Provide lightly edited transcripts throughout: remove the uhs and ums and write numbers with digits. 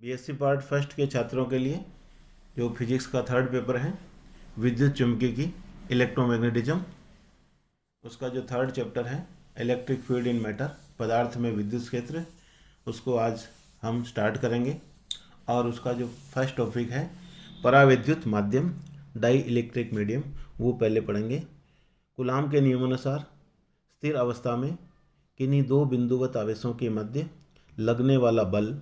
BSc part first के छात्रों के लिए जो फिजिक्स का थर्ड पेपर है विद्युत चुम्बकीय इलेक्ट्रोमैग्नेटिज्म, उसका जो थर्ड चैप्टर है इलेक्ट्रिक फील्ड इन मैटर, पदार्थ में विद्युत क्षेत्र, उसको आज हम स्टार्ट करेंगे। और उसका जो फर्स्ट टॉपिक है पराविद्युत माध्यम, डाई इलेक्ट्रिक मीडियम, वो पहले पढ़ेंगे। कूलाम के नियमानुसार स्थिर अवस्था में किन्हीं दो बिंदुवत आवेशों के मध्य लगने वाला बल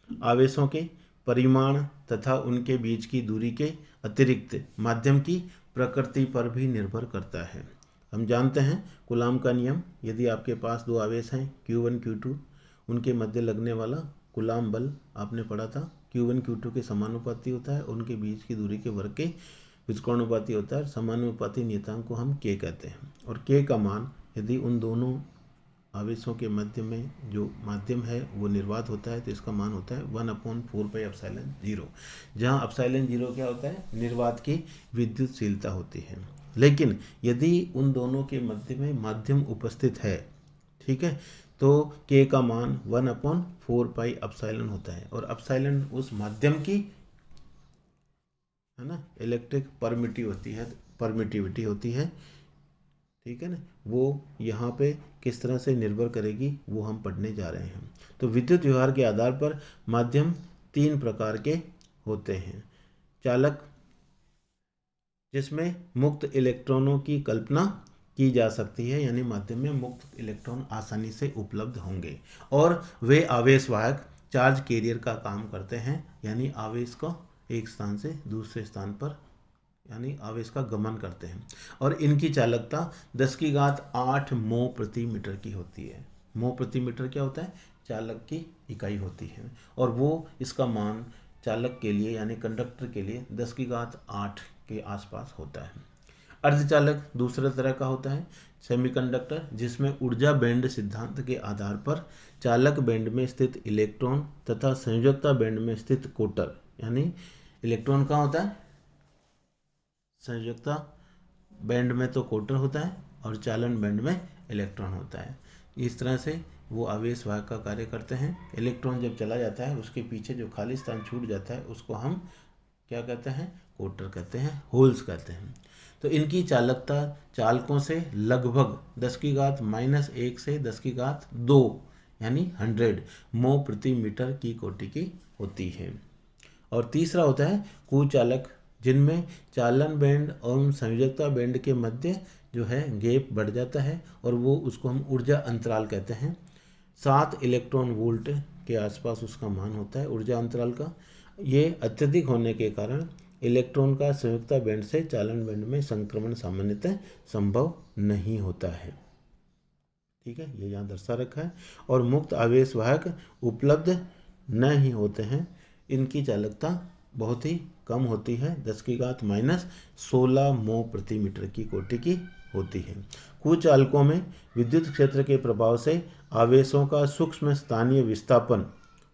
आवेशों के परिमाण तथा उनके बीच की दूरी के अतिरिक्त माध्यम की प्रकृति पर भी निर्भर करता है। हम जानते हैं कूलाम का नियम, यदि आपके पास दो आवेश हैं Q1 Q2, उनके मध्य लगने वाला कूलाम बल आपने पढ़ा था Q1 Q2 के समानुपाती होता है, उनके बीच की दूरी के वर्ग के व्युत्क्रमानुपाती होता है। समानुपाती नियतांक को हम K कहते हैं और K का मान यदि उन दोनों आवेशों के मध्य में जो माध्यम है वो निर्वात होता है तो इसका मान होता है 1/4πε0, जहाँ ε0 क्या होता है, निर्वात की विद्युतशीलता होती है। लेकिन यदि उन दोनों के मध्य में माध्यम उपस्थित है, ठीक है, तो K का मान 1/4πε होता है और एप्सिलॉन उस माध्यम की, है ना, इलेक्ट्रिक परमिटिविटी होती है, ठीक है ना। वो यहाँ पे किस तरह से निर्भर करेगी वो हम पढ़ने जा रहे हैं। तो विद्युत व्यवहार के आधार पर माध्यम तीन प्रकार के होते हैं। चालक, जिसमें मुक्त इलेक्ट्रॉनों की कल्पना की जा सकती है, यानी माध्यम में मुक्त इलेक्ट्रॉन आसानी से उपलब्ध होंगे, और वे आवेशवाहक चार्ज कैरियर का काम करते हैं, यानी आवेश को एक स्थान से दूसरे स्थान पर, यानी आवेश का गमन करते हैं। और इनकी चालकता 10⁸ मो प्रति मीटर की होती है। मो प्रति मीटर क्या होता है, चालक की इकाई होती है, और वो इसका मान चालक के लिए यानी कंडक्टर के लिए 10⁸ के आसपास होता है। अर्धचालक दूसरे तरह का होता है, सेमीकंडक्टर, जिसमें ऊर्जा बैंड सिद्धांत के आधार पर चालक बैंड में स्थित इलेक्ट्रॉन तथा संयोजकता बैंड में स्थित कोटर, यानी इलेक्ट्रॉन कहाँ होता है, संयोजकता बैंड में तो कोटर होता है और चालन बैंड में इलेक्ट्रॉन होता है। इस तरह से वो आवेश वाहक का कार्य करते हैं। इलेक्ट्रॉन जब चला जाता है उसके पीछे जो खाली स्थान छूट जाता है उसको हम क्या कहते हैं, कोटर कहते हैं, होल्स कहते हैं। तो इनकी चालकता चालकों से लगभग 10⁻⁻1 से 10⁻2 यानी 100 मो प्रति मीटर की कोटि की होती है। और तीसरा होता है कुचालक, जिनमें चालन बैंड और संयोजकता बैंड के मध्य जो है गैप बढ़ जाता है और वो उसको हम ऊर्जा अंतराल कहते हैं। 7 इलेक्ट्रॉन वोल्ट के आसपास उसका मान होता है ऊर्जा अंतराल का। ये अत्यधिक होने के कारण इलेक्ट्रॉन का संयोजकता बैंड से चालन बैंड में संक्रमण सामान्यतः संभव नहीं होता है, ठीक है, ये यहाँ दर्शा रखा है। और मुक्त आवेश वाहक उपलब्ध न ही होते हैं, इनकी चालकता बहुत ही कम होती है, 10⁻16 मो प्रति मीटर की कोटि की होती है। कुछ चालकों में विद्युत क्षेत्र के प्रभाव से आवेशों का सूक्ष्म स्थानीय विस्थापन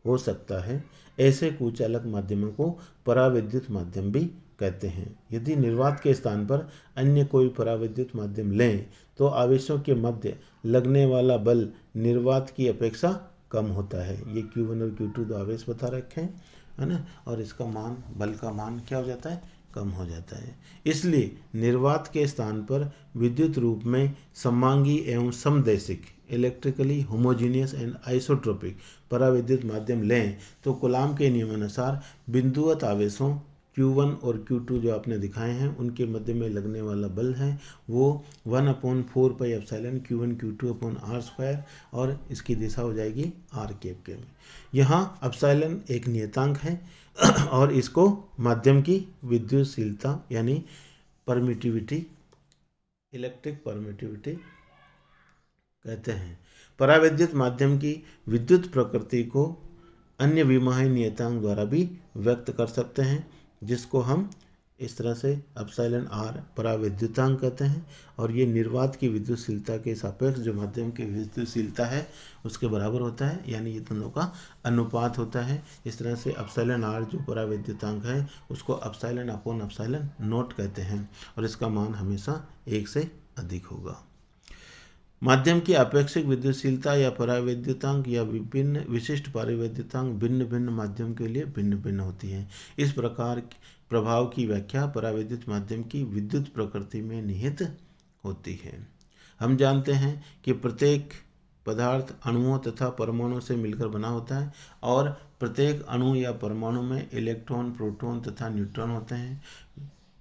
हो सकता है। ऐसे कुचालक माध्यमों को पराविद्युत माध्यम भी कहते हैं। यदि निर्वात के स्थान पर अन्य कोई पराविद्युत माध्यम लें तो आवेशों के मध्य लगने वाला बल निर्वात की अपेक्षा कम होता है। ये Q1 और Q2 दो आवेश बता रखे हैं, है ना, और इसका मान, बल का मान क्या हो जाता है, कम हो जाता है। इसलिए निर्वात के स्थान पर विद्युत रूप में समांगी एवं समदैशिक इलेक्ट्रिकली होमोजीनियस एंड आइसोट्रोपिक पराविद्युत माध्यम लें तो कूलाम के नियमानुसार बिंदुवत आवेशों Q1 और Q2 जो आपने दिखाए हैं उनके मध्य में लगने वाला बल है वो 1/4πε Q1 Q2/r², और इसकी दिशा हो जाएगी r कैप के में। यहाँ एप्सिलॉन एक नियतांक है और इसको माध्यम की विद्युतशीलता यानी परमिटिविटी, इलेक्ट्रिक परमिटिविटी कहते हैं। पराविद्युत माध्यम की विद्युत प्रकृति को अन्य विमाही नियतांक द्वारा भी व्यक्त कर सकते हैं, जिसको हम इस तरह से एप्सिलॉन r पराविद्युतांक कहते हैं, और ये निर्वात की विद्युतशीलता के सापेक्ष जो माध्यम की विद्युतशीलता है उसके बराबर होता है, यानी ये दोनों का अनुपात होता है। इस तरह से एप्सिलॉन r जो पराविद्युतांक है उसको एप्सिलॉन/एप्सिलॉन नॉट कहते हैं और इसका मान हमेशा 1 से अधिक होगा। माध्यम की अपेक्षिक विद्युतशीलता या परावैद्युतांक या विभिन्न विशिष्ट परावैद्युतांक भिन्न भिन्न माध्यम के लिए भिन्न भिन्न होती है। इस प्रकार प्रभाव की व्याख्या परावैद्युत माध्यम की विद्युत प्रकृति में निहित होती है। हम जानते हैं कि प्रत्येक पदार्थ अणुओं तथा परमाणुओं से मिलकर बना होता है और प्रत्येक अणु या परमाणु में इलेक्ट्रॉन, प्रोटॉन तथा न्यूट्रॉन होते हैं।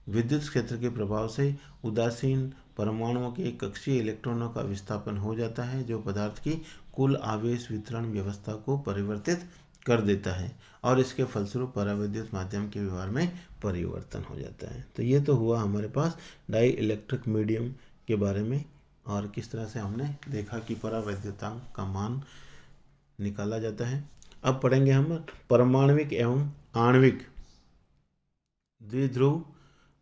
विद्युत क्षेत्र के प्रभाव से उदासीन परमाणुओं के कक्षीय इलेक्ट्रॉनों का विस्थापन हो जाता है, जो पदार्थ की कुल आवेश वितरण व्यवस्था को परिवर्तित कर देता है और इसके फलस्वरूप परावैद्युत माध्यम के व्यवहार में परिवर्तन हो जाता है। तो ये तो हुआ हमारे पास डाई इलेक्ट्रिक मीडियम के बारे में और किस तरह से हमने देखा कि परावैद्युतांक का मान निकाला जाता है। अब पढ़ेंगे हम परमाणविक एवं आणविक द्विध्रुव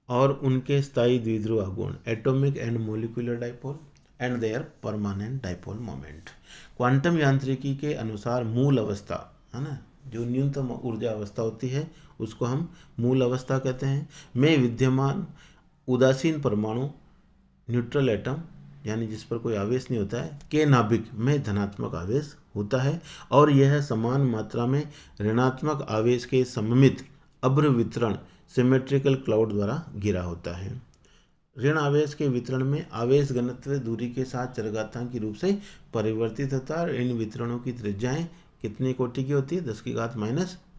और उनके स्थायी द्विध्रुव आघूर्ण, atomic and molecular dipole and there permanent dipole moment. Quantum यांत्रिकी के अनुसार मूल अवस्था है ना, जो न्यूनतम ऊर्जा अवस्था होती है उसको हम मूल अवस्था कहते हैं, में विद्यमान उदासीन परमाणु, न्यूट्रल एटम यानी जिस पर कोई आवेश नहीं होता है, के नाभिक में धनात्मक आवेश होता है और यह समान मात्रा में ऋणात्मक आवेश के सममित अभ्र वितरण सिमेट्रिकल क्लाउड द्वारा घिरा होता है। ऋण आवेश के वितरण में आवेश घनत्व दूरी के साथ चरघातांकी रूप से परिवर्तित होता है। इन वितरणों की त्रिज्याएं कितने कोटि की होती है?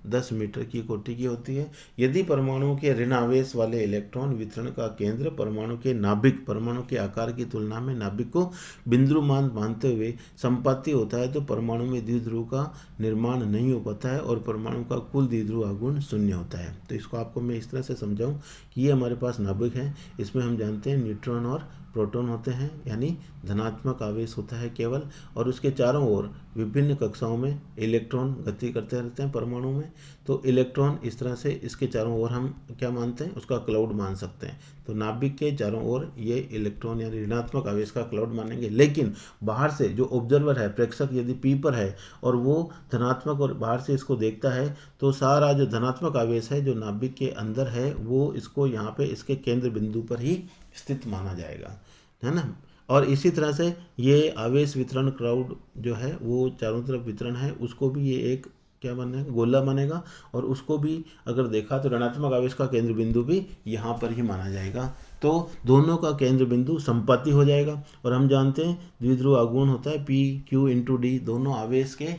10 मीटर की कोटि की होती है। यदि परमाणुओं के ऋण आवेश वाले इलेक्ट्रॉन वितरण का केंद्र परमाणु के नाभिक, परमाणु के आकार की तुलना में नाभिक को बिंदुमान मानते हुए संपाती होता है तो परमाणु में द्विध्रुव का निर्माण नहीं हो पाता है और परमाणु का कुल द्विध्रुव आघूर्ण शून्य होता है। तो इसको आपको मैं इस तरह से समझाऊं कि ये हमारे पास नाभिक है, इसमें हम जानते हैं न्यूट्रॉन और प्रोटॉन होते हैं, यानी धनात्मक आवेश होता है केवल, और उसके चारों ओर विभिन्न कक्षाओं में इलेक्ट्रॉन गति करते रहते हैं परमाणु में। तो इलेक्ट्रॉन इस तरह से इसके चारों ओर हम क्या मानते हैं? उसका क्लाउड मान सकते हैं। तो नाभिक के चारों ओर ये इलेक्ट्रॉन यानी ऋणात्मक आवेश का क्लाउड मानेंगे, लेकिन बाहर से जो ऑब्जर्वर है, प्रेक्षक यदि पी पर है और वो धनात्मक और बाहर से इसको देखता है तो सारा जो धनात्मक आवेश है जो नाभिक के अंदर है वो इसको यहाँ पे इसके केंद्र बिंदु पर ही स्थित माना जाएगा, है ना। और इसी तरह से ये आवेश वितरण क्लाउड जो है वो चारों तरफ वितरण है, उसको भी ये एक क्या बनेगा? गोला बनेगा और उसको भी अगर देखा तो ऋणात्मक आवेश का केंद्र बिंदु भी यहाँ पर ही माना जाएगा। तो दोनों का केंद्र बिंदु संपाती हो जाएगा और हम जानते हैं द्विध्रुव आघूर्ण होता है P Q × D, दोनों आवेश के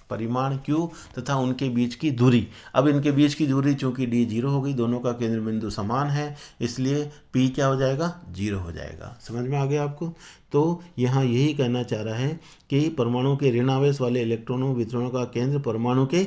परिमाण Q तथा उनके बीच की दूरी। अब इनके बीच की दूरी चूंकि D 0 हो गई, दोनों का केंद्र बिंदु समान है, इसलिए P क्या हो जाएगा? 0 हो जाएगा। समझ में आ गया आपको? तो यहाँ यही कहना चाह रहा है कि परमाणु के ऋण आवेश वाले इलेक्ट्रॉनों वितरणों का केंद्र परमाणु के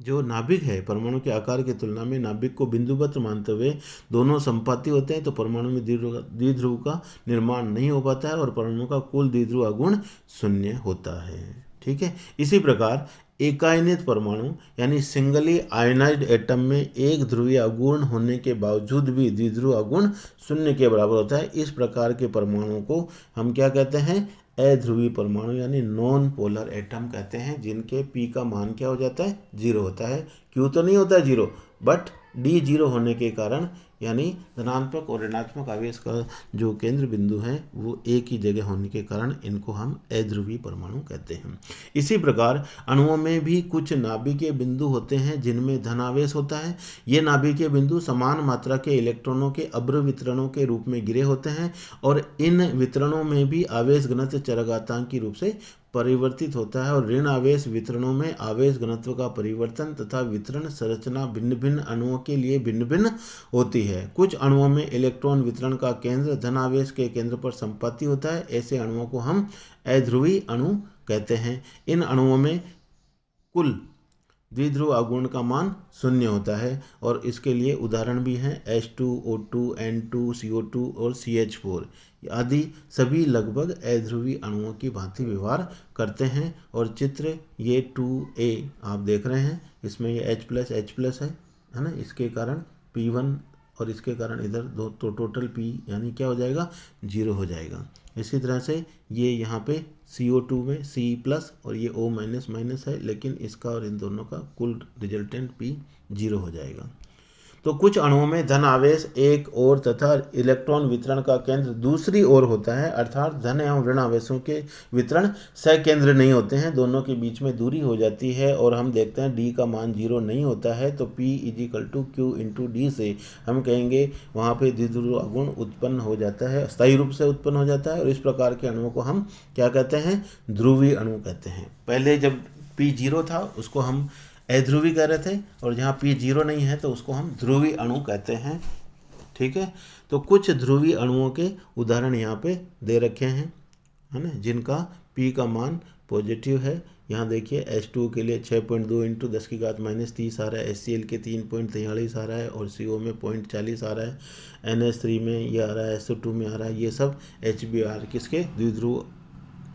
जो नाभिक है, परमाणु के आकार की तुलना में नाभिक को बिंदुवत मानते हुए दोनों संपाती होते हैं तो परमाणु में द्विध्रुव का निर्माण नहीं हो पाता है और परमाणु का कुल द्विध्रुव आघूर्ण शून्य होता है। ठीक है। इसी प्रकार एकायनित परमाणु यानी सिंगली आयनाइज्ड एटम में एक ध्रुवीय आघूर्ण होने के बावजूद भी द्विध्रुव आघूर्ण शून्य के बराबर होता है। इस प्रकार के परमाणुओं को हम क्या कहते हैं? अध्रुवीय परमाणु यानी नॉन पोलर एटम कहते हैं, जिनके P का मान क्या हो जाता है? 0 होता है। Q तो नहीं होता 0, बट D 0 होने के कारण यानी धनात्मक और ऋणात्मक आवेश का जो केंद्र बिंदु है वो एक ही जगह होने के कारण इनको हम अध्रुवीय परमाणु कहते हैं। इसी प्रकार अणुओं में भी कुछ नाभिकीय बिंदु होते हैं जिनमें धनावेश होता है। ये नाभिकीय बिंदु समान मात्रा के इलेक्ट्रॉनों के अभ्र वितरणों के रूप में घिरे होते हैं और इन वितरणों में भी आवेश घनत्व चरघातांकी रूप से परिवर्तित होता है और ऋण आवेश वितरणों में आवेश घनत्व का परिवर्तन तथा वितरण संरचना भिन्न भिन्न अणुओं के लिए भिन्न भिन्न होती है। कुछ अणुओं में इलेक्ट्रॉन वितरण का केंद्र धन आवेश के केंद्र पर संपाती होता है, ऐसे अणुओं को हम अध्रुवीय अणु कहते हैं। इन अणुओं में कुल द्विध्रुव आघूर्ण का मान शून्य होता है और इसके लिए उदाहरण भी हैं H2O2, N2, CO2 और CH4 आदि सभी लगभग अध्रुवीय अणुओं की भांति व्यवहार करते हैं। और चित्र ये 2A आप देख रहे हैं, इसमें ये H+ है ना, इसके कारण P1 और इसके कारण इधर दो तो टोटल P यानी क्या हो जाएगा? 0 हो जाएगा। इसी तरह से ये यहाँ पे CO2 में C+ और ये O- है, लेकिन इसका और इन दोनों का कुल रिजल्टेंट P 0 हो जाएगा। तो कुछ अणुओं में धन आवेश एक ओर तथा इलेक्ट्रॉन वितरण का केंद्र दूसरी ओर होता है, अर्थात धन एवं ऋण आवेशों के वितरण सकेंद्र नहीं होते हैं, दोनों के बीच में दूरी हो जाती है। और हम देखते हैं डी का मान 0 नहीं होता है, तो P = Q × D से हम कहेंगे वहाँ पे द्विध्रुव आघूर्ण उत्पन्न हो जाता है, स्थायी रूप से उत्पन्न हो जाता है। और इस प्रकार के अणुओं को हम क्या कहते हैं? ध्रुवीय अणु कहते हैं। पहले जब P 0 था उसको हम अध्रुवी कह रहे थे, और जहाँ P 0 नहीं है तो उसको हम ध्रुवीय अणु कहते हैं। ठीक है, तो कुछ ध्रुवीय अणुओं के उदाहरण यहाँ पे दे रखे हैं, है ना, जिनका P का मान पॉजिटिव है। यहाँ देखिए H2 के लिए 6.2 × 10⁻³ आ रहा है, HCl के 3.43 आ रहा है, और CO में 0.40 आ रहा है, NH3 में ये आ रहा है, SO2 में आ रहा है। ये सब HBr किसके द्विध्रुव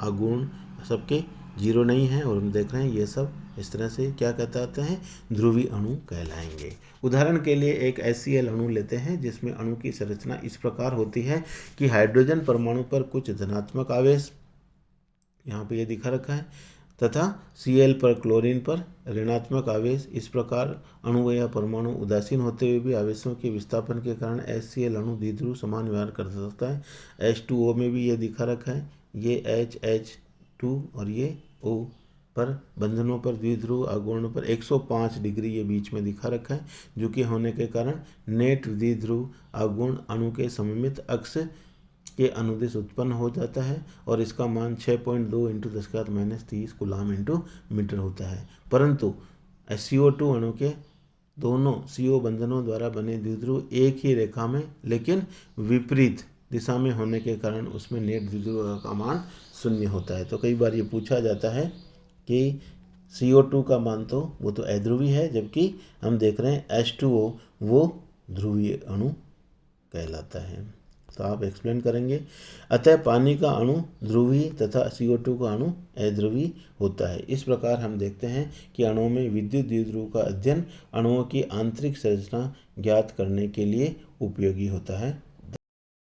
आघूर्ण सबके 0 नहीं है, और हम देख रहे हैं ये सब इस तरह से क्या कहते हैं? ध्रुवीय अणु कहलाएंगे। उदाहरण के लिए एक HCl अणु लेते हैं जिसमें अणु की संरचना इस प्रकार होती है कि हाइड्रोजन परमाणु पर कुछ धनात्मक आवेश, यहाँ पे ये दिखा रखा है, तथा Cl पर क्लोरीन पर ऋणात्मक आवेश। इस प्रकार अणु या परमाणु उदासीन होते हुए भी आवेशों के विस्थापन के कारण HCl अणु द्विध्रुव समान व्यवहार कर सकता है। H2O में भी ये दिखा रखा है, ये H2 और ये O पर बंधनों पर द्विध्रुव आघूर्ण पर 105 डिग्री ये बीच में दिखा रखा है, जो कि होने के कारण नेट द्विध्रुव आघूर्ण अणु के सममित अक्ष के अनुदिश उत्पन्न हो जाता है, और इसका मान 6.2 × 10⁻³ कूलाम × मीटर होता है। परंतु CO2 अणु के दोनों CO बंधनों द्वारा बने द्विध्रुव एक ही रेखा में लेकिन विपरीत दिशा में होने के कारण उसमें नेट द्विध्रुव का मान 0 होता है। तो कई बार ये पूछा जाता है कि CO2 का मान तो वो तो अध्रुवी है, जबकि हम देख रहे हैं H2O वो ध्रुवीय अणु कहलाता है। तो आप एक्सप्लेन करेंगे। अतः पानी का अणु ध्रुवीय तथा CO2 का अणु अध्रुवीय होता है। इस प्रकार हम देखते हैं कि अणुओं में विद्युत द्विध्रुव का अध्ययन अणुओं की आंतरिक संरचना ज्ञात करने के लिए उपयोगी होता है।